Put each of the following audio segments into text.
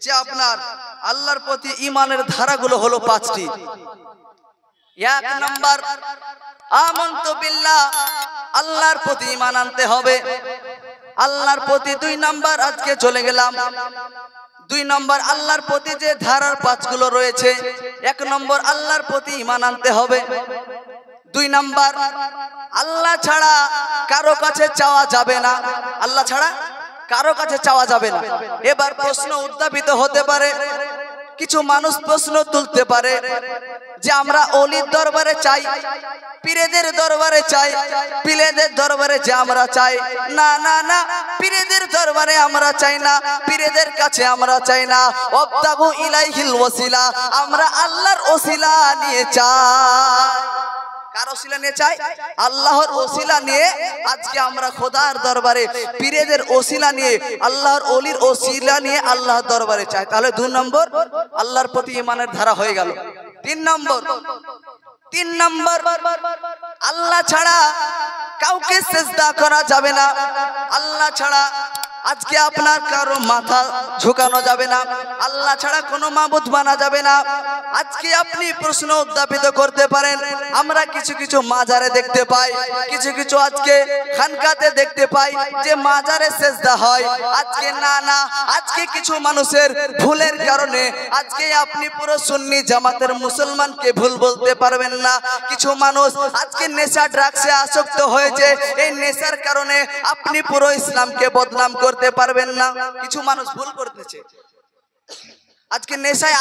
যে আপনার আল্লাহর প্রতি ঈমানের ধারাগুলো হলো 5টি। 1 নাম্বার আমানতু বিল্লাহ, আল্লাহর প্রতি ঈমান আনতে হবে আল্লাহর প্রতি। 2 নাম্বার আজকে চলে গেলাম 2 নম্বর আল্লাহর প্রতি যে ধারার 5 গুলো রয়েছে। 1 নম্বর আল্লাহর প্রতি ঈমান আনতে হবে। 2 নম্বর আল্লাহ ছাড়া কারো কাছে চাওয়া যাবে না, আল্লাহ ছাড়া কারো কাছে চাওয়া যাবে না। এবার প্রশ্ন উত্থাপিত হতে পারে, কিছু মানুষ প্রশ্ন তুলতে পারে যে আমরা ওলির দরবারে চাই, পীরেদের দরবারে চাই, পীরেদের দরবারে যে আমরা চাই, না না না, পীরেদের দরবারে আমরা চাই না, পীরেদের কাছে আমরা চাই না। ওয়াবতাগু ইলাইহিল ওয়াসিলা, আমরা আল্লাহর ওসিলা নিয়ে চাই। কার ওসিলা নিয়ে চাই? আল্লাহর ওসিলা নিয়ে আজকে আমরা খোদার দরবারে পীরেদের ওসিলা নিয়ে, আল্লাহর ওলির ওসিলা নিয়ে আল্লাহর দরবারে চাই। তাহলে 2 নম্বর আল্লাহর প্রতি ঈমানের ধারা হয়ে গেল। 3 নম্বর আল্লাহ ছাড়া কাউকে সিজদা করা যাবে না, আল্লাহ ছাড়া আজকে আপনার কারো মাথা ঝুঁকানো যাবে না, আল্লাহ ছাড়া কোনো মাবুদ মানা যাবে না। আজকে আপনি প্রশ্ন উত্থাপিত করতে পারেন, আমরা কিছু কিছু মাজারে দেখতে পাই, কিছু কিছু আজকে খানকাতে দেখতে পাই যে মাজারে সিজদা হয়। আজকে না না, আজকে কিছু মানুষের ভুলের কারণে আজকে আপনি পুরো সুন্নি জামাতের মুসলমানকে ভুল বলতে পারবেন না। কিছু মানুষ আজকে নেশা ড্রাগসে আসক্ত হয়েছে, এই নেশার কারণে আপনি পুরো ইসলামকে বদনাম করতে পারবেন না। কিছু মানুষ ভুল করতেছে, আজকে নেশায়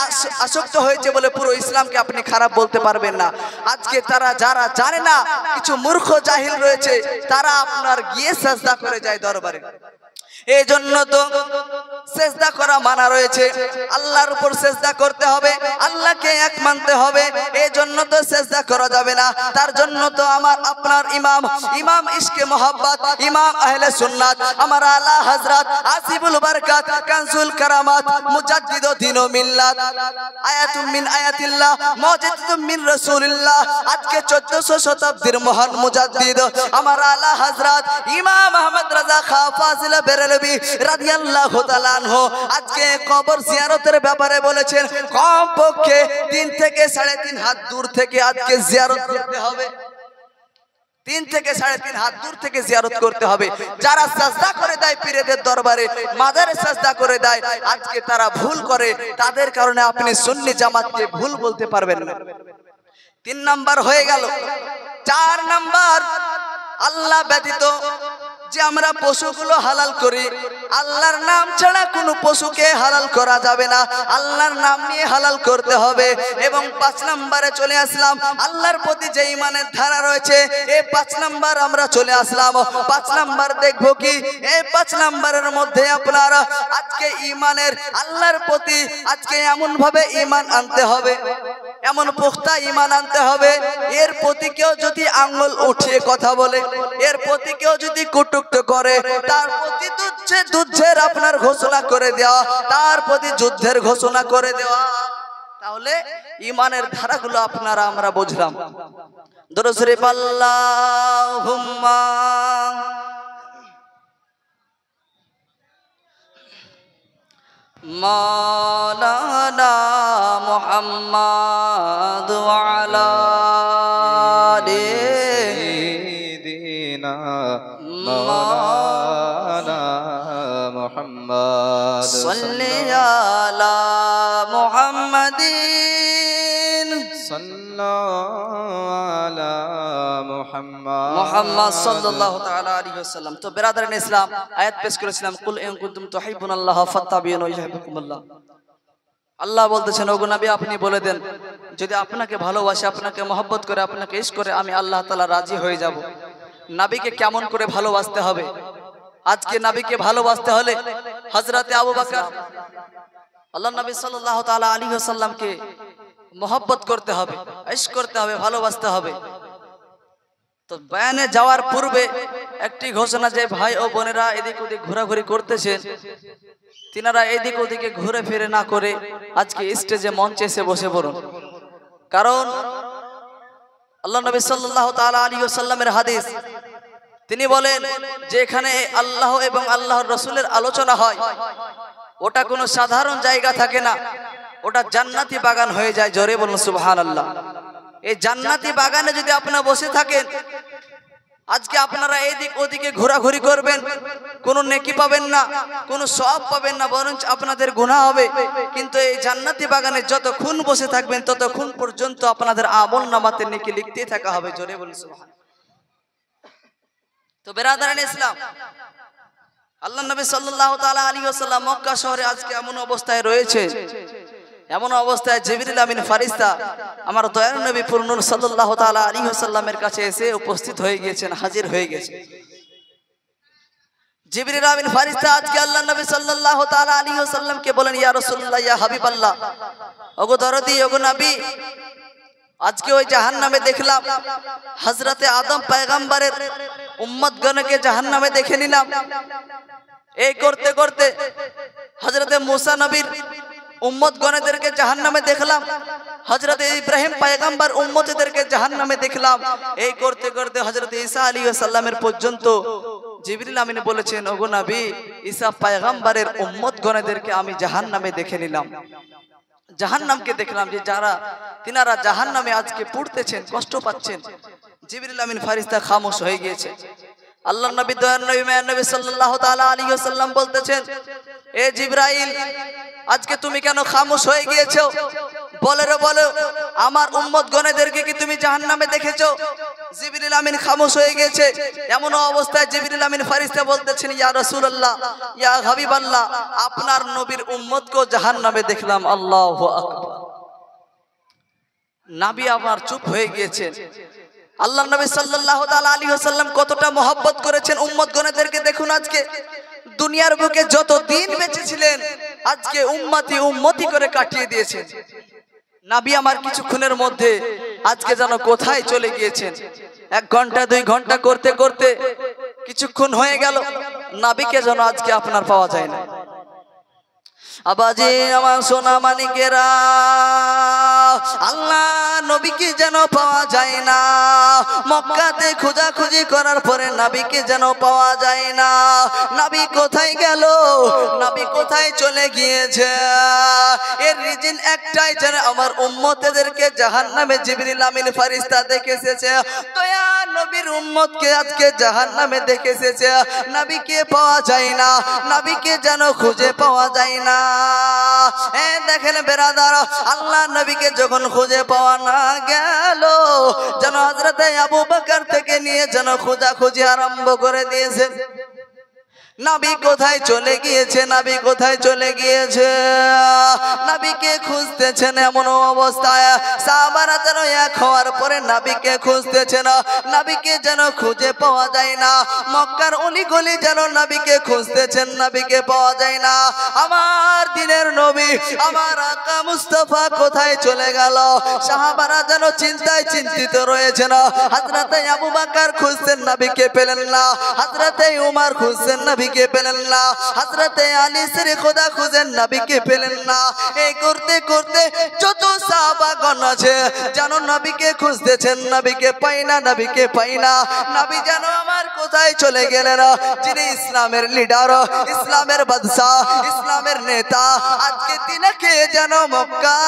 আসক্ত হয়েছে বলে পুরো ইসলামকে আপনি খারাপ বলতে পারবেন না। আজকে তারা যারা জানে না, কিছু মূর্খ জাহিল রয়েছে, তারা আপনার গিয়ে সিজদা করে যায় দরবারে। এই জন্য তো সিজদা করা মানা রয়েছে, আল্লাহর উপর সিজদা করতে হবে, আল্লাহকে এক মানতে হবে। এই জন্য তো সিজদা করা যাবে না। তার জন্য তো আমার আপনার ইমাম ইশকে মোহাব্বত, ইমাম আহলে সুন্নাত, আমার আলা হযরত আসিফুল বরকত, কানজুল কারামাত, মুজাদ্দিদ দ্বীন ও মিল্লাত, আয়াতুম মিন আয়াতিল্লাহ, মুজাদ্দিদুম মিন রাসূলিল্লাহ, আজকে 1400 শতাব্দীর মহান মুজাদ্দিদ আমার আলা হযরত ইমাম আহমদ রাজা খাঁ ফাজিল বেরেলভী রাদিয়াল্লাহু তাআলা আনহু আজকে কবর জিয়ারতের ব্যাপারে বলেছেন, কমপক্ষে 3 থেকে 3.5 হাত দূর থেকে আজকে জিয়ারত করতে হবে। 3 থেকে 3.5 হাত দূর থেকে জিয়ারত করতে হবে। যারা সিজদা করে দেয় পীরেদের দরবারে, মাজারে সিজদা করে দেয়, আজকে তারা ভুল করে, তাদের কারণে আপনি সুন্নি জামাতকে ভুল বলতে পারবেন না। 3 নাম্বার হয়ে গেল। 4 নাম্বার আল্লাহ ব্যতীত যে আমরা পশুগুলো হালাল করি, আল্লাহর নাম ছাড়া কোনো পশুকে হালাল করা যাবে না, আল্লাহর নাম নিয়ে হালাল করতে হবে। এবং 5 নম্বরে চলে আসলাম, আল্লাহর প্রতি যে ঈমানের ধারা রয়েছে, এই 5 নাম্বার আমরা চলে আসলাম। 5 নাম্বার দেখব কি, এই 5 নাম্বারের মধ্যে আপনার আজকে ঈমানের, আল্লাহর প্রতি আজকে এমন ভাবে ঈমান আনতে হবে, এমন পুখতা ঈমান আনতে হবে, এর প্রতি কেউ যদি আঙ্গুল উঠিয়ে কথা বলে, এর প্রতি কেউ যদি কটূক্ত করে, তার প্রতি যুদ্ধের আপনার ঘোষণা করে দেওয়া, তার প্রতি যুদ্ধের ঘোষণা করে দেওয়া। তাহলে ঈমানের ধারাগুলো আপনারা আমরা বুঝলাম। দরুদ শরীফ আল্লাহুম্মা মাওলানা মুহাম্মদ ওয়া আলা সাইয়্যিদিনা মাওলানা মুহাম্মদ সাল্লি আলা মুহাম্মাদিন সাল্লাল্লাহু আলা মুহাম্মদ সাল্লাল্লাহু তাআলা আলাইহি ওয়াসাল্লাম। তো বিরাদারান ইসলাম, আয়াত পেশ করেছিলাম, কুল ইন কুনতুম তুহিব্বুনাল্লাহ ফাত্তাবিউনি ইউহিব্বুকুমুল্লাহ। আল্লাহ বলতেছেন, ওগো নবী আপনি বলে দেন, যদি আপনাকে ভালোবাসে, আপনাকে মহব্বত করে, আপনাকে ইশক করে, আমি আল্লাহ তাআলা রাজি হয়ে যাব। নবীকে কেমন করে ভালোবাসতে হবে? আজকে নবীকে ভালোবাসতে হলে হযরতে আবু বকর, আল্লাহ নবী সাল্লাল্লাহু তাআলা আলাইহি ওয়াসাল্লামকে মহব্বত করতে হবে, ইশক করতে হবে, ভালোবাসতে হবে। তো বয়ানে যাওয়ার পূর্বে একটি ঘোষণা, যে ভাই ও বোনেরা এদিক ওদিক ঘোরাঘুরি করতেছেন, তিনারা এদিক ওদিকে ঘুরে ফিরে না করে আজকে স্টেজে মঞ্চে এসে বসে পড়ুন। কারণ আল্লাহ নবী সাল্লাল্লাহু তাআলা আলাইহি ওয়াসাল্লামের হাদিস, তিনি বলেন যে এখানে আল্লাহ এবং আল্লাহর রাসূলের আলোচনা হয়, ওটা কোনো সাধারণ জায়গা থাকে না, ওটা জান্নাতি বাগান হয়ে যায়। জোরে বলুন সুবহানাল্লাহ। এই জান্নাতি বাগানে যদি আপনারা বসে থাকেন, আজকে আপনারা এদিক ওদিকে ঘোরাঘুরি করবেন, কোনো নেকি পাবেন না, কোনো সওয়াব পাবেন না, বরঞ্চ আপনাদের গুনাহ হবে। কিন্তু এই জান্নাতি বাগানে যতক্ষণ বসে থাকবেন ততক্ষণ পর্যন্ত আপনাদের আমল নামাতে নেকি লিখতেই থাকা হবে। জোরে বলুন সুবহানাল্লাহ। তো বেরাদারান ইসলাম, আল্লাহ নবী সাল্লাল্লাহু তাআলা আলাইহি ওয়াসাল্লাম মক্কা শহরে আজকে এমন অবস্থায় রয়েছে, এমন অবস্থায় জিবরিল আমিন ফারিস্তা আমার দয়ার নবী পুরনুর সাল্লাল্লাহু তাআলা আলাইহি ওয়াসাল্লামের কাছে এসে উপস্থিত হয়ে গিয়েছেন, হাজির হয়ে গেছে। জিবরিল আমিন ফারিস্তা আজকে আল্লাহ নবী সাল্লাল্লাহু তাআলা আলাইহি ওয়াসাল্লামকে বলেন, ইয়া রাসূলুল্লাহ, ইয়া হাবিবাল্লাহ, ওগো দরদি, ওগো নবী, আজকে ওই জাহান্নামে দেখলাম হযরতে আদম পয়গম্বরের উম্মতগণকে জাহান্নামে দেখে নিলাম। এই করতে করতে হযরতে মুসা নবীর উম্মতগণদেরকে জাহান্নামে দেখলাম, হযরতে ইব্রাহিম পয়গম্বর উম্মতদেরকে জাহান্নামে দেখলাম। এই করতে করতে হযরতে ঈসা আলাইহিস সালামের পর্যন্ত জিবরিল আমিন বলেছেন, ওগো নবী, ঈসা পয়গম্বরের উম্মতগণদেরকে আমি জাহান্নামে দেখে নিলাম। জাহান্নামকে দেখলাম যে যারা তিনারা জাহান্নামে আজকে পড়তেছেন, কষ্ট পাচ্ছেন। জিবরিল আমিন ফারিস্তা খামোশ হয়ে গিয়েছে। আল্লাহর নবী দয়ার নবী মায়ের নবী সাল্লাল্লাহু তাআলা আলাইহি ওয়াসাল্লাম বলতেছেন, এ জিবরাইল, আজকে তুমি কেন খামোশ হয়ে গিয়েছো? বলো বলো, আমার উম্মতগণদেরকে কি তুমি জাহান্নামে দেখেছো? জিবরিল আমিন খামোশ হয়ে গেছে। এমন অবস্থায় জিবরিল আমিন ফারিস্তা বলতেছেন, ইয়া রাসূলুল্লাহ, ইয়া হাবিবাল্লাহ, আপনার নবীর উম্মতকে জাহান্নামে দেখলাম। আল্লাহু আকবার। নবী আবার চুপ হয়ে গিয়েছেন। আল্লাহর নবী সাল্লাল্লাহু তাআলা আলাইহি ওয়াসাল্লাম কতটা মহব্বত করেছেন উম্মতগণদেরকে দেখুন। আজকে দুনিয়ার বুকে যত দিন বেঁচে ছিলেন আজকে উম্মতি উম্মতি করে কাটিয়ে দিয়েছেন। নবী আমার কিছুক্ষণের মধ্যে আজকে যেন কোথায় চলে গিয়েছেন। 1 ঘন্টা 2 ঘন্টা করতে করতে কিছুক্ষণ হয়ে গেল, নবীকে যেন আজকে আপনার পাওয়া যায় না। আবাজি আমার সোনা মানিকেরা, আল্লাহ নবীকে যেন পাওয়া যায় না। মক্কাতে খোঁজাখুঁজি করার পরে নবীকে যেন পাওয়া যায় না। নবী কোথায় গেল? নবী কোথায় চলে গিয়েছে? এর রিজন একটাই, যেন আমার উম্মতদেরকে জাহান্নামে জিবরিল আমিন ফারিস্তা দেখে এসেছে। দয়া নবীর উম্মতকে আজকে জাহান্নামে দেখে এসেছে। নবীকে পাওয়া যায় না, নবীকে যেন খুঁজে পাওয়া যায় না। দেখেন বেরাদার, আল্লাহ নবীকে যখন খুঁজে পাওয়া না গেল, যেন হযরতে আবু বকর থেকে নিয়ে যেন খোঁজাখুঁজি আরম্ভ করে দিয়েছে। নবী কোথায় চলে গিয়েছে? নবী কোথায় চলে গিয়েছে? নবীকে খুঁজতেছেন। এমন অবস্থায় সাহাবারা যেন এক হওয়ার পরে নবীকে খুঁজতেছেন, নবীকে যেন খুঁজে পাওয়া যায় না। মক্কার অলিগলি যেন নবীকে খুঁজতেছেন, নবীকে পাওয়া যায় না। আমার দিনের নবী, আমার আকা মুস্তাফা কোথায় চলে গেল? সাহাবারা যেন চিন্তায় চিন্তিত রয়েছেন। হযরতে আবু বকর খুঁজতেন, নবীকে পেলেন না। হযরতে উমর খুঁজতেন, নবীকে পেলেন না। হযরতে আলী সরে খোদা খুঁজেন, নবীকে পেলেন না। এই করতে করতে যত সাহাবাগণ আছে যেন নবীকে খুঁজতেছেন, নবীকে পাই না, নবীকে পাই না। নবী যেন আমার কোথায় চলে গেলেন? যিনি ইসলামের লিডার, ইসলামের বাদশা, ইসলামের নেতা, আজকে তিনাকে যেন মক্কা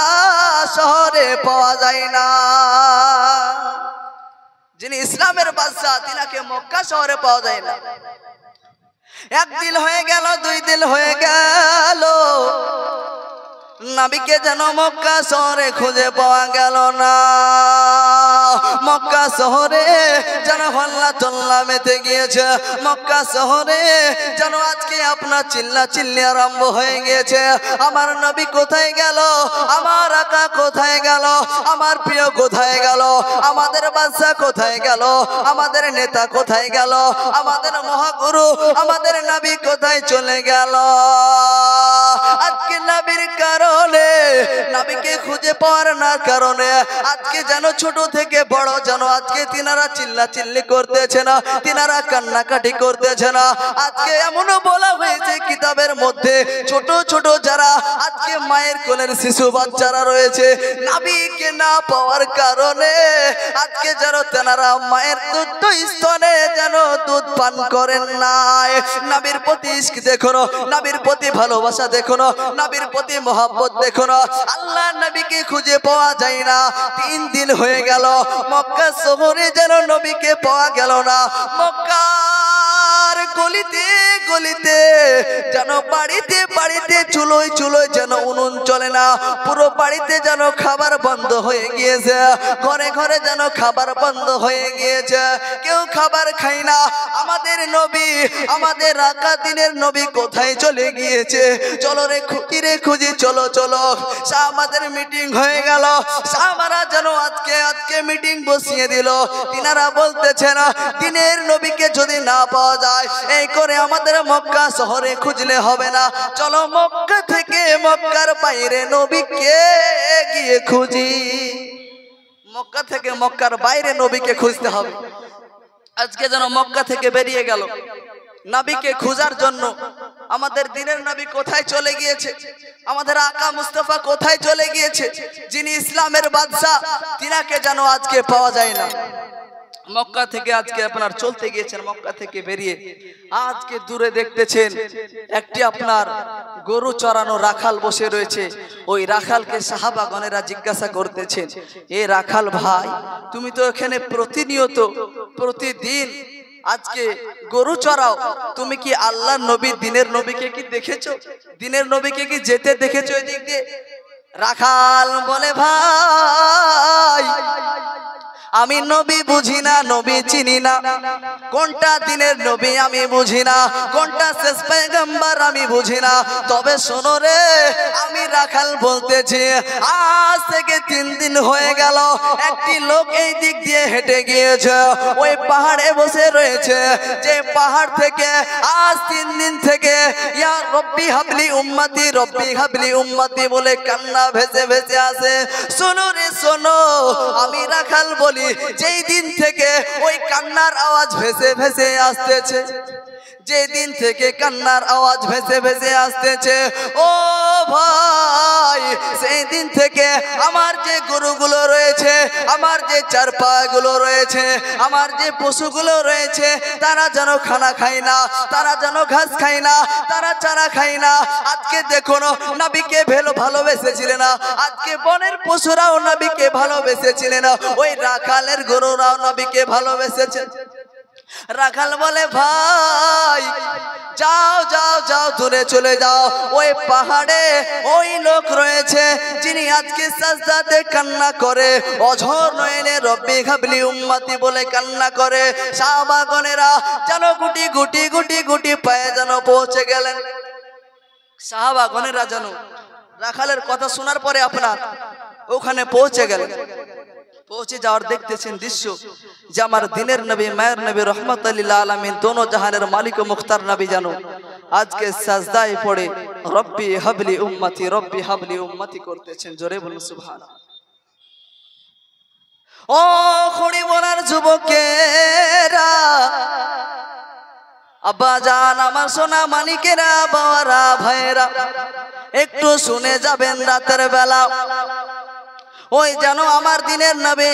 শহরে পাওয়া যায় না। যিনি ইসলামের বাদশা, তিনাকে মক্কা শহরে পাওয়া যায় না। 1 দিন হয়ে গেল, 2 দিন হয়ে গেল, নবীকে যেন মক্কা শহরে খুঁজে পাওয়া গেল না। মক্কা শহরে যেন হল্লা চল্লা মেতে গিয়েছে। মক্কা শহরে যেন আজকে আপনার চিল্লা চিল্লি আরম্ভ হয়ে গিয়েছে। আমার নবী কোথায় গেল? আমার আকা কোথায় গেল? আমার প্রিয় কোথায় গেল? আমাদের বাদশা কোথায় গেল? আমাদের নেতা কোথায় গেল? আমাদের মহাগুরু, আমাদের নবী কোথায় চলে গেল? আজকে নবীর কারণে নবীকে খুঁজে পাওয়ার না কারণে আজকে যেন ছোট থেকে বড় যেন আজকে তিনারা চিল্লা চিল্লি করতেছে না, তিনারা কান্নাকাটি করতেছে না। আজকে এমনও বলা হয়েছে কিতাবের মধ্যে ছোট ছোট যারা আজকে মায়ের কোলের শিশু বাচ্চারা রয়েছে নবীকে না পাওয়ার কারণে আজকে যেন তেনারা মায়ের দুধ স্তনে যেন দুধ পান করেন নাই। নবীর প্রতি ইশক দেখো না, নবীর প্রতি ভালোবাসা দেখো না, নবীর প্রতি মহব্বত দেখো না। আল্লাহ নবীকে খুঁজে পাওয়া যায় না। 3 দিন হয়ে গেল মক্কা শহরে যেন নবীকে পাওয়া গেল না। মক্কার গলিতে গলিতে যেন বাড়িতে বাড়িতে চুলোয় চুলোয় যেন উনুন চলে না, পুরো বাড়িতে যেন খাবার বন্ধ হয়ে গিয়েছে, ঘরে ঘরে যেন খাবার বন্ধ হয়ে গিয়েছে, কেউ খাবার খায় না। আমাদের নবী, আমাদের রাকা দিনের নবী কোথায় চলে গিয়েছে? চলো রে খুঁজি রে খুঁজি, চলো চলো। আমাদের মিটিং হয়ে গেল, সামারা যেন আজকে মিটিং বসিয়ে দিল। তিনারা বলতেছেন দিনের নবীকে যদি না পাওয়া যায় এই করে আমাদের মক্কা শহরে খুঁজলে হবে না, চলো মক্কা থেকে মক্কার বাইরে নবীকে গিয়ে খুঁজি। মক্কা থেকে মক্কার বাইরে নবীকে খুঁজতে হবে। আজকে যেন মক্কা থেকে বেরিয়ে গেল নবীকে খোঁজার জন্য। আমাদের দিনের নবী কোথায় চলে গিয়েছে? আমাদের আকা মুস্তাফা কোথায় চলে গিয়েছে? যিনি ইসলামের বাদশা, তিনাকে যেন আজকে পাওয়া যায় না। মক্কা থেকে আজকে আপনার চলতে গিয়েছেন, মক্কা থেকে বেরিয়ে আজকে দূরে দেখতেছেন একটি আপনার গরু চড়ানো রাখাল বসে রয়েছে। ওই রাখালকে সাহাবাগণেরা জিজ্ঞাসা করতেছেন, এ রাখাল ভাই, তুমি তো এখানে প্রতিনিয়ত প্রতিদিন আজকে গরু চড়াও, তুমি কি আল্লাহর নবী দিনের নবীকে কি দেখেছো? দিনের নবীকে কি যেতে দেখেছো এদিক দিয়ে? রাখাল বলে, ভাই আমি নবী বুঝি না, নবী চিনি না, কোনটা দিনের নবী আমি বুঝি না, কোনটা শেষ পয়গম্বর আমি বুঝি না। তবে শোনো রে, আমি রাখাল বলতেছি, আজ থেকে 3 দিন হয়ে গেল একটি লোক এই দিক দিয়ে হেঁটে গিয়েছে, ওই পাহাড়ে বসে রয়েছে, যে পাহাড় থেকে আজ 3 দিন থেকে ইয়া রব্বি হাবলি উম্মতি, রব্বি হাবলি উম্মতি বলে কান্না ভেসে ভেসে আসে। শোনো রে শোনো, আমি রাখাল বলি, যেই দিন থেকে ওই কান্নার আওয়াজ ভেসে ভেসে আসতেছে, যেদিন থেকে কান্নার আওয়াজ ভেসে ভেসে আসতেছে, ও ভাই, সেই দিন থেকে আমার যে গরুগুলো রয়েছে, আমার যে চারপাগুলো রয়েছে, আমার যে পশুগুলো রয়েছে, তারা যেন খানা খায় না, তারা যেন ঘাস খায় না, তারা চারা খায় না। আজকে দেখুন নবীকে ভালোবেসেছিলেন না, আজকে বনের পশুরাও নবীকে ভালোবেসেছিলেন না, ওই রাখালের গরুরাও নবীকে ভালোবেসেছে। রাখাল বলে, ভাই যাও যাও যাও, দূরে চলে যাও, ওই পাহাড়ে ওই লোক রয়েছে যিনি আজকে সাজদাতে কান্না করে, অঝর নয়নে রব্বি হাবলি উম্মতি বলে কান্না করে। সাহাবাগণেরা যেন গুটি গুটি গুটি গুটি পায়ে যেন পৌঁছে গেলেন। সাহাবাগণেরা যেন রাখালের কথা শোনার পরে আপনার ওখানে পৌঁছে গেলেন। পৌঁছে যাওয়ার দেখতেছেন দৃশ্য যে আমার দিনের নবী, মায়ের নবী, রহমতুল লিল আলামিন, দোনো জাহানের মালিক ও মুখতার নবী যেন আজকে সাজদায় পড়ে রব্বি হাবলি উম্মতি, রব্বি হাবলি উম্মতি করতেছেন। জোরে বলুন সুবহানাল্লাহ। ও খুঁড়ি বলার যুবকেরা, আব্বা জান, আমার সোনা মানিকেরা, বাবারা, ভাইয়েরা, একটু শুনে যাবেন রাতের বেলা। ওই যেন আমার দিনের নবী,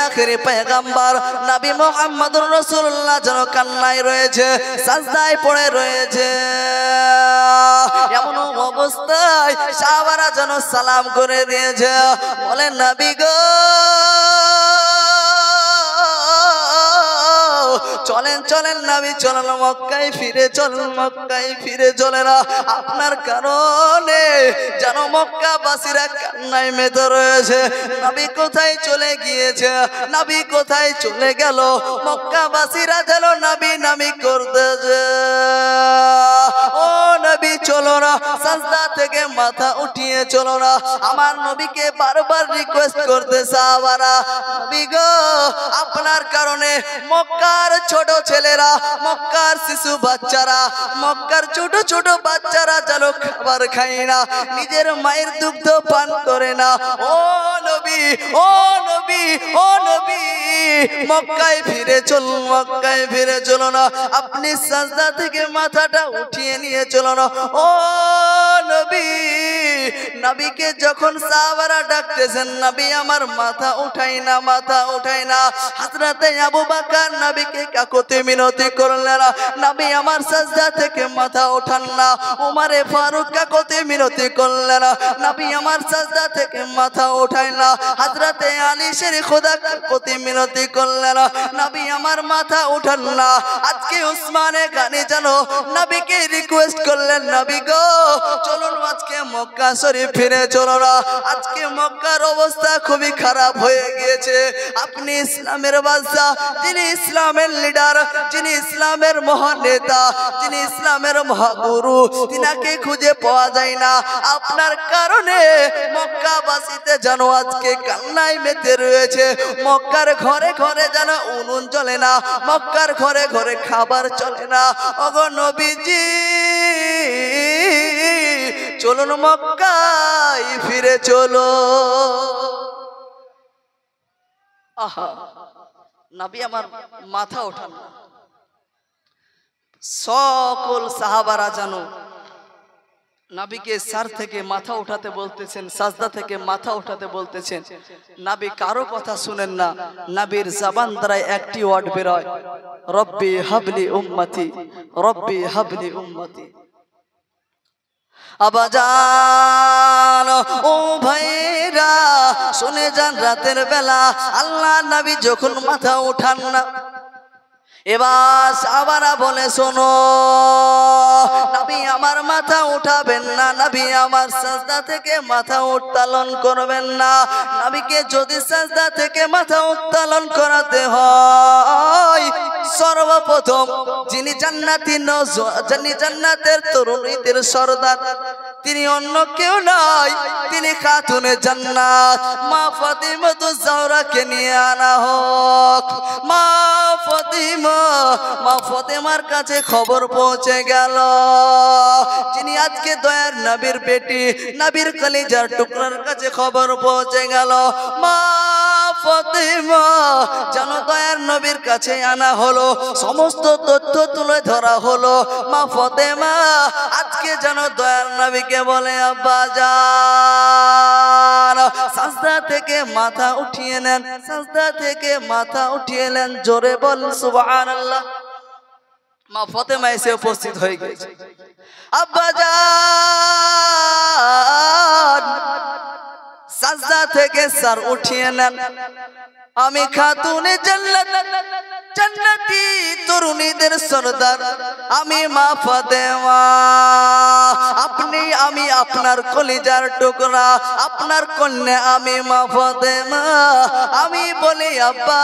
আখেরি পয়গম্বর নবী মুহাম্মদুর রাসূলুল্লাহ যেন কান্নায় রয়েছে, সাজদায় পড়ে রয়েছে। এমন অবস্থায় সাহাবারা যেন সালাম করে দিয়েছে, বলেন নবী গো, চলেন চলেন নবী, চলেন মক্কায় ফিরে, চলেন মক্কায় ফিরে চলে না। আপনার কারণে যেন মক্কাবাসীরা কান্নায় মেতে রয়েছে। নবী কোথায় চলে গিয়েছে, নবী কোথায় চলে গেল, মক্কাবাসীরা যেন নবী নামি করতেছে। ও নবী চলো না, সাজদা থেকে মাথা উঠিয়ে চলো না। আমার নবীকে বারবার রিকোয়েস্ট করতে সাহাবারা, নবী গো আপনার কারণে মক্কার ছোট ছেলেরা, মক্কার শিশু বাচ্চারা, মক্কার ছোট ছোট বাচ্চারা যেন খাবার খায় না, নিজের মায়ের দুগ্ধ পান করে না। ও নবী, ও নবী, ও নবী, মক্কায় ফিরে চলুন, মক্কায় ফিরে চলো না, আপনি সাজদা থেকে মাথাটা উঠিয়ে নিয়ে চলো না। ও নবী, নবীকে যখন সাহাবারা ডাকতেছেন, নবী আমার মাথা উঠাই না, মাথা উঠাই না। হযরতে আবু বকর নবীকে কাকুতি মিনতি করলেন, নবী আমার সাজদা থেকে মাথা ওঠান না। উমরে ফারুক কাকুতি মিনতি করলেন, নবী আমার সাজদা থেকে মাথা ওঠাই না। হযরতে আলী শের খোদা কাকুতি মিনতি করলেন, নবী আমার মাথা উঠান না। আজকে উসমানে গানি জানো নবীকে রিকোয়েস্ট করলেন, নবী গো চলুন আজকে মক্কা শরীফ ফিরে চলো না, আজকে মক্কার অবস্থা খুবই খারাপ হয়ে গিয়েছে। আপনি ইসলামের বাদশা, যিনি ইসলামের লিডার, যিনি ইসলামের মহান নেতা, যিনি ইসলামের মহাগুরু, তিনাকে খুঁজে পাওয়া যায় না। আপনার কারণে মক্কাবাসীতে যেন আজকে কান্নায় মেতে রয়েছে। মক্কার ঘরে ঘরে যেন উনুন জ্বলে না, মক্কার ঘরে ঘরে খাবার চলে না। ওগো নবীজি চলুন মক্কায় ফিরে চলো। আহা, নবী আমার মাথা ওঠান না। সকল সাহাবারা জানো নবীকে সার থেকে মাথা উঠাতে বলতেছেন, সাজদা থেকে মাথা উঠাতে বলতেছেন। নবী কারো কথা শুনেন না। নবীর জবান দ্বারা একটি ওয়ার্ড বের হয়, রব্বি হাবলি উম্মতি, রব্বি হাবলি উম্মতি। আবাজান ও ভাইরা শুনে যান, রাতের বেলা আল্লাহ নবী যখন মাথা উঠান না, এবার সাহাবারা বলে শোনো, নবী আমার মাথা উঠাবেন না, নবী আমার সাজদা থেকে মাথা উত্তোলন করবেন না। নবীকে যদি সাজদা থেকে মাথা উত্তোলন করাতে হয়, সর্বপ্রথম যিনি জান্নাতি যিনি জান্নাতের তরুণীদের সরদার, তিনি অন্য কেউ নয়, তিনি খাতুনে জান্নাত মা ফাতিমাতুজ জাহরাকে নিয়ে আনা হোক। মা ফাতিমা, মা ফাতিমার কাছে খবর পৌঁছে গেল, যিনি আজকে দয়ার নবীর বেটি, নবীর কলিজার টুকরার কাছে খবর পৌঁছে গেল। মা ফাতিমা যেন দয়ার নবীর কাছে আনা হলো, সমস্ত তথ্য তুলে ধরা হলো। মা ফাতিমা আজকে যেন দয়ার নবীকে বলে, আব্বা জান সাজদা থেকে মাথা উঠিয়ে নেন, সাজদা থেকে মাথা উঠিয়ে নেন। জোরে বল সুবহানাল্লাহ। মা ফাতিমা এসে উপস্থিত হয়ে গেছে। আব্বা জান সাজদা থেকে স্যার উঠিয়ে নেন, আমি খাতুনে জান্নাত, জান্নাতি তরুণীদের সরদার, আমি মা ফাতেমা। আপনি, আমি আপনার কলিজার টুকরা, আপনার কন্যা আমি মা ফাতেমা। আমি বলি আব্বা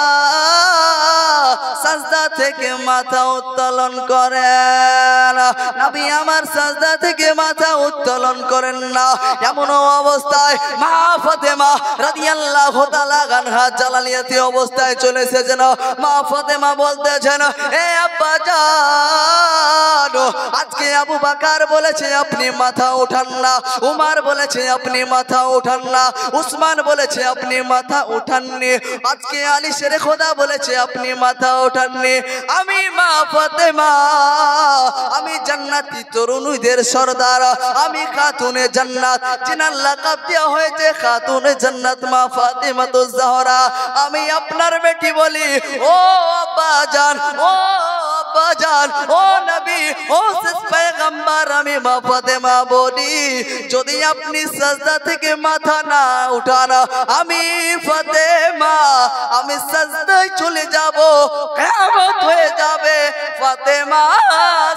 সাজদা থেকে মাথা উত্তোলন করেন। নবী আমার সাজদা থেকে মাথা উত্তোলন করেন না। এমন অবস্থায় মা ফাতেমা রাদিয়াল্লাহু তাআলা আনহা জালালিয়াতি অবস্থায় চলে এসেছেন। মা ফাতেমা বলতেছেন, এ আব্বা জান, আজকে আবু বকর বলেছে আপনি মাথা উঠান না, উমর বলেছে আপনি মাথা উঠান না, উসমান বলেছে আপনি মাথা উঠাননি, আজকে আলী শের খোদা বলেছে আপনি মাথা উঠাননি। আমি মা ফাতেমা, আমি জান্নাতি তরুণীদের সরদার, আমি খাতুনে জান্নাত, যিনার লাকাব দেওয়া হয়েছে খাতুনে জান্নাত মা ফাতিমাতুজ জাহরা। আমি আপনার বেটি বলি, ও আব্বা জান, ও আব্বা জান, ও নবী, ও শেষ পয়গম্বর, আমি মা ফাতেমা বলি, যদি আপনি সাজদা থেকে মাথা না উঠান, আমি ফাতেমা, আমি সাজদায় চলে যাব, কিয়ামত হয়ে যাবে, ফাতেমা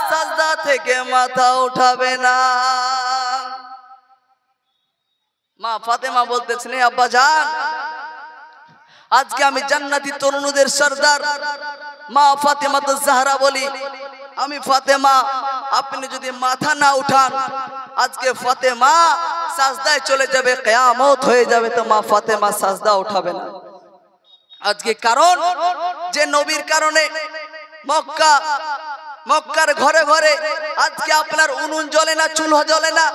সাজদা থেকে মাথা উঠাবে না। মা ফাতেমা বলতেছেন, আব্বা জান, আজকে আমি জান্নাতি তরুণীদের সরদার মা ফাতিমাতুজ জাহরা বলি, আমি ফাতেমা আপনি যদি মাথা না উঠান আজকে ফাতেমা সাজদায় চলে যাবে, কিয়ামত হয়ে যাবে, তো মা ফাতেমা সাজদা উঠাবে না। আজকে কারণ যে নবীর কারণে মক্কার ঘরে ঘরে আজকে আপনার উনুন জ্বলে না, চুলহা জ্বলে না।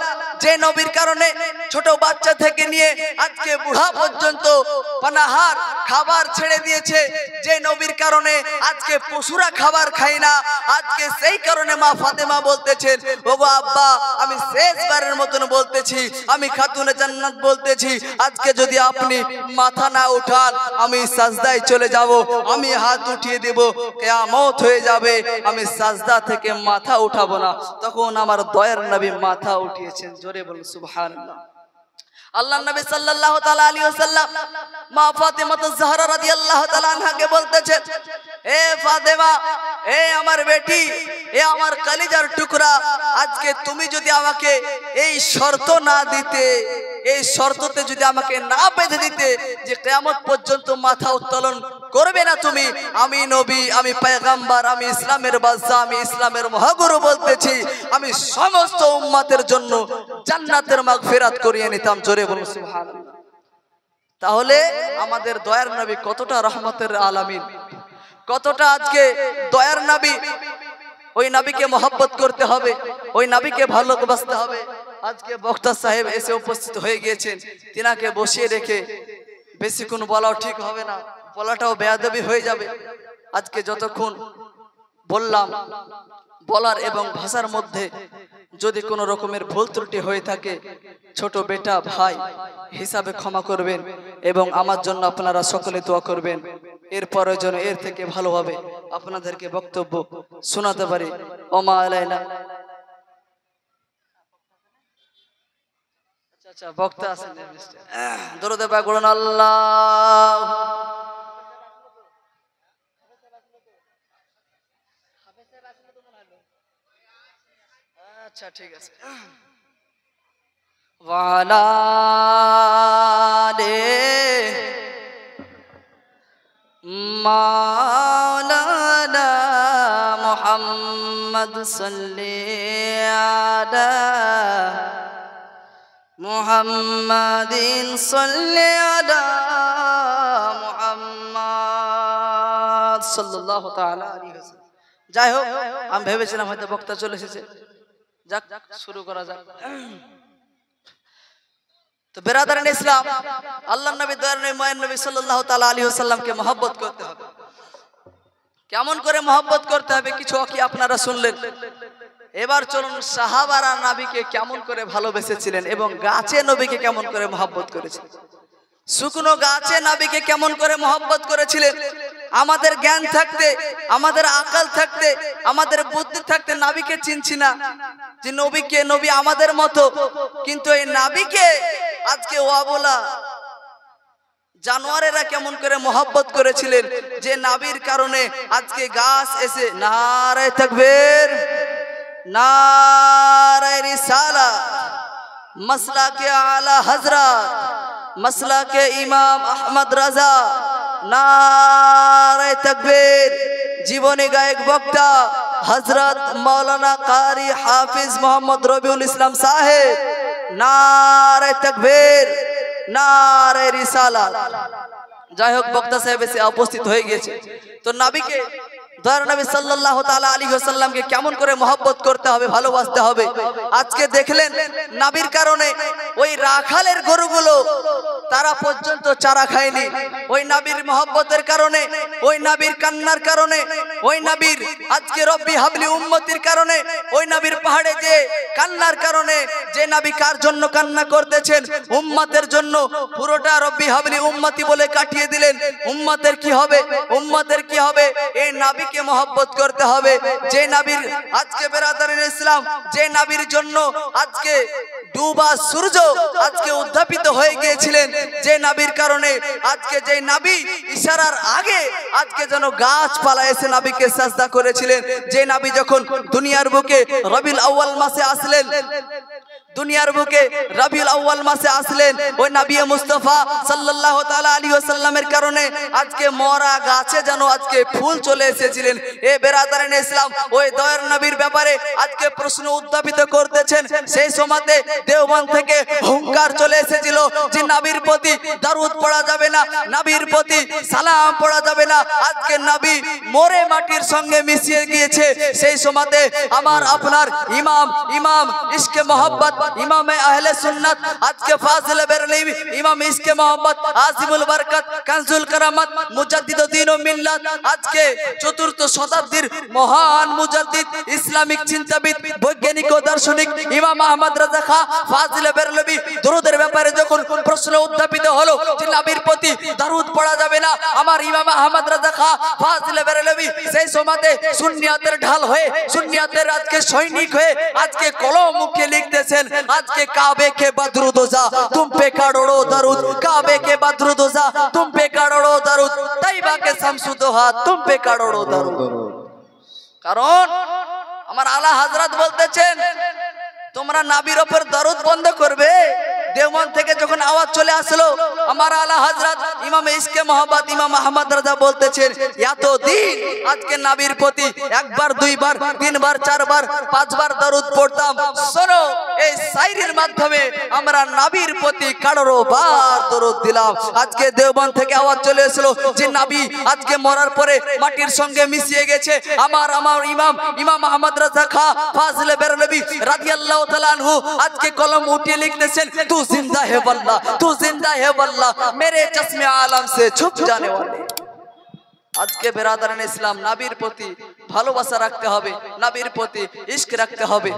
যে নবীর কারণে ছোট বাচ্চা থেকে নিয়ে আজকে বুড়া পর্যন্ত পানাহার খাবার ছেড়ে দিয়েছে। যে নবীর কারণে আজকে পশুরা খাবার খায় না। আজকে সেই কারণে মা ফাতেমা বলতেছেন, ওগো আব্বা, আমি শেষবারের মতন বলতেছি, আমি খাতুনে জান্নাত বলতেছি, আজকে যদি আপনি মাথা না উঠান আমি সাজদায় চলে যাব, আমি হাত উঠিয়ে দেব, কিয়ামত হয়ে যাবে, আমি সাজদা থেকে মাথা উঠাবো না। তখন আমার দয়ার নবী মাথা উঠিয়েছেন। জোরে বলুন সুবহানাল্লাহ। আল্লাহর নবী সাল্লাল্লাহু তাআলা আলাইহি ওয়াসাল্লাম মা ফাতেমা জাহরা রাদিয়াল্লাহু তাআলা আনহাকে বলতেছেন, এ ফাতেমা, এ আমার বেটি, এ আমার কলিজার টুকরা, আজকে তুমি যদি আমাকে এই শর্ত না দিতে, এই শর্ততে যদি আমাকে না বেঁধে দিতে যে কিয়ামত পর্যন্ত মাথা উত্তোলন করবে না তুমি, আমি নবী, আমি পয়গম্বর, আমি ইসলামের বাদশা, আমি ইসলামের মহাগুরু বলতেছি, আমি সমস্ত উম্মতের জন্য জান্নাতের মাগফিরাত করিয়ে নিতাম। জোরে বলুন সুবহানাল্লাহ। তাহলে আমাদের দয়ার নবী কতটা রহমতের আলামিন, কতটা আজকে দয়ার নবী। ওই নবীকে মহব্বত করতে হবে, ওই নবীকে ভালোবাসতে হবে। আজকে বক্তা সাহেব এসে উপস্থিত হয়ে গিয়েছেন, তিনাকে বসিয়ে রেখে বেশিক্ষণ বলাও ঠিক হবে না, বলাটাও বেয়াদবি হয়ে যাবে। আজকে যতক্ষণ বললাম, বলার এবং ভাষার মধ্যে যদি কোনো রকমের ভুল ত্রুটি হয়ে থাকে, ছোট বেটা ভাই হিসাবে ক্ষমা করবেন এবং আমার জন্য আপনারা সকলে দোয়া করবেন। এর প্রয়োজনে এর থেকে ভালোভাবে আপনাদেরকে বক্তব্য শোনাতে পারি। ওমা আলাইনা। আচ্ছা, বক্তা আছেন, দরুদ পাক পড়ুন। আল্লাহ আচ্ছা, ঠিক আছে। ওয়ালা রে মাওলানা মুহাম্মদ সাল্লাল্লাহু আলা মুহাম্মাদিন মুহাম্মদ সাল্লাল্লাহু তাআলা আলাইহি ওয়াসাল্লাম। যাই হোক, আমি ভেবেছিলাম হয়তো বক্তা চলে এসেছে, যাক শুরু করা যাক। তো বেরাদারান ইসলাম, আল্লাহর নবী দয়ার নবী মায়ের নবী সাল্লাল্লাহু তাআলা আলাইহি ওয়াসাল্লামকে মহব্বত করতে হবে। কেমন করে মহব্বত করতে হবে কিছু কি আপনারা শুনলেন। এবার চলুন সাহাবারা নবীকে কেমন করে ভালোবেসেছিলেন এবং গাছে নবীকে কেমন করে মহব্বত করেছিলেন। শুকনো গাছে নবীকে কেমন করে মহব্বত করেছিলেন। আমাদের জ্ঞান থাকতে, আমাদের আকল থাকতে, আমাদের বুদ্ধি থাকতে নবীকে চিনছি না যে নবীকে, নবী আমাদের মতো, কিন্তু এই নবীকে আজকে ওয়াবলা জানোয়ারেরা কেমন করে মহব্বত করেছিলেন, যে নবীর কারণে আজকে গাছ এসে নারে তাকবীর, নারে রিসালাত, মাসলাকে আলা হযরত, মাসলাকে ইমাম আহমদ রাজা, নারে তাকবীর। জীবনী গায়ক বক্তা হযরত মাওলানা কারি হাফিজ মোহাম্মদ রবিউল ইসলাম সাহেব, নারে তাকবীর, নারে রিসালাত। যাই হোক, বক্তা সাহেব এসে উপস্থিত হয়ে গিয়েছে। তো নবীকে, দয়ার নবী সাল্লাল্লাহু তাআলা আলাইহি ওয়াসাল্লামকে কেমন করে মহব্বত করতে হবে, ভালোবাসতে হবে। আজকে দেখলেন নবীর কারণে ওই রাখালের গরুগুলো তারা পর্যন্ত চারা খায়নি। ওই নবীর মহব্বতের কারণে, ওই নবীর কান্নার কারণে, ওই নবীর আজকে রব্বি হাবলি উম্মতির কারণে, ওই নবীর পাহাড়ে যে কান্নার কারণে, যে নবী কার জন্য কান্না করতেছেন, উম্মতের জন্য। পুরোটা রব্বি হাবলি উম্মতি বলে কাটিয়ে দিলেন। উম্মতের কি হবে, উম্মতের কি হবে? এই নবী কে মহব্বত করতে হবে। যে নবীর আজকে বেরাদারিন ইসলাম, যে নবীর জন্য আজকে ডুবা সূর্য আজকে উদ্যাপিত হয়ে গিয়েছিলেন, যে নবীর কারণে আজকে, যে নবী ইশারার আগে আজকে যেন গাছপালা এসে নবীকে সাজদা করেছিলেন, যে নবী যখন দুনিয়ার বুকে রবিউল আউয়াল মাসে আসলেন, দুনিয়ার বুকে রবিউল আউয়াল মাসে আসলেন ওই নবী মুস্তাফা সাল্লাল্লাহু তাআলা আলাইহি ওয়াসাল্লামের কারণে আজকে মরা গাছে যেন আজকে ফুল চলে এসেছিলেন। এ বেরাদারানে ইসলাম, ওই দয়ার নবীর ব্যাপারে আজকে প্রশ্ন উত্থাপিত করতেছেন। সেই সময়তে দেওবন্দ থেকে হুঙ্কার চলে এসেছিল যে নবীর প্রতি দরুদ পড়া যাবে না, নবীর প্রতি সালাম পড়া যাবে না। আজকে নবী মরে মাটির সঙ্গে মিশিয়ে গিয়েছে। সেই সময়তে আমার আপনার ইমাম ইশকে মোহাম্মত, ইমামে আহলে সুন্নাত, আজকে ফাজিলে বেরলভী, ইমাম ইশকে মোহাম্মত, আজিমুল বরকত, কানজুল কারামাত, মুজাদ্দিদুদ্দিন ও মিল্লাত, আজকে চতুর্থ শতাব্দীর মহান মুজাদ্দিদ, ইসলামিক চিন্তাবিদ, বৈজ্ঞানিক ও দার্শনিক ইমাম আহমদ রাজা খা ফাজিলে বেরলভী দরুদের ব্যাপারে যখন প্রশ্ন উত্থাপিত হলো যে নবীর প্রতি দরুদ পড়া যাবে না, আমার ইমাম আহমদ রাজা খা ফাজিলে বেরলভী সেই সময়তে সুন্নিয়াতের ঢাল হয়ে, সুন্নিয়াতের আজকে সৈনিক হয়ে আজকে কলম মুখে লিখতেছেন আজকে কাবে কে বদরুদোজা তুম পে কারোড়ো দরুদ, কাবে কে বদরুদোজা তুম পে কারোড়ো দরুদ, তাইবা কে শামসুদোহা তুম পে কারোড়ো দরুদ। কারণ আমার আলা হযরত বলতেছেন তোমরা নবীর উপর দরুদ বন্ধ করবে। দেওবন্দ থেকে যখন আওয়াজ চলে আসলো আমার আলা হযরত ইমাম ইশকে মোহাম্মদ ইমাম আহমদ রাজা বলতেছেন এতদিন আজকে নবীর প্রতি একবার, দুইবার, তিনবার, চারবার, পাঁচবার দরুদ পড়তাম। শোনো, এই শায়রির মাধ্যমে আমরা নবীর প্রতি কারো বার দরুদ দিলাম। আজকে দেওবন্দ থেকে আওয়াজ চলে এসেছিল যে নবী আজকে মরার পরে মাটির সঙ্গে মিশিয়ে গেছে। আমার ইমাম আহমদ রাজা খা ফাজিলে বেরলভী রাদিয়াল্লাহু তাআলা আনহু আজকে কলম উঠিয়ে লিখতেছেন तू जिंदा है वल्लाह, तू जिंदा है वल्लाह, मेरे चश्मे आलम से छुप जाने वाले। আজকে বেরাদারান ইসলাম নবীর প্রতি ভালোবাসা রাখতে হবে, নবীর প্রতি ইশক রাখতে হবে।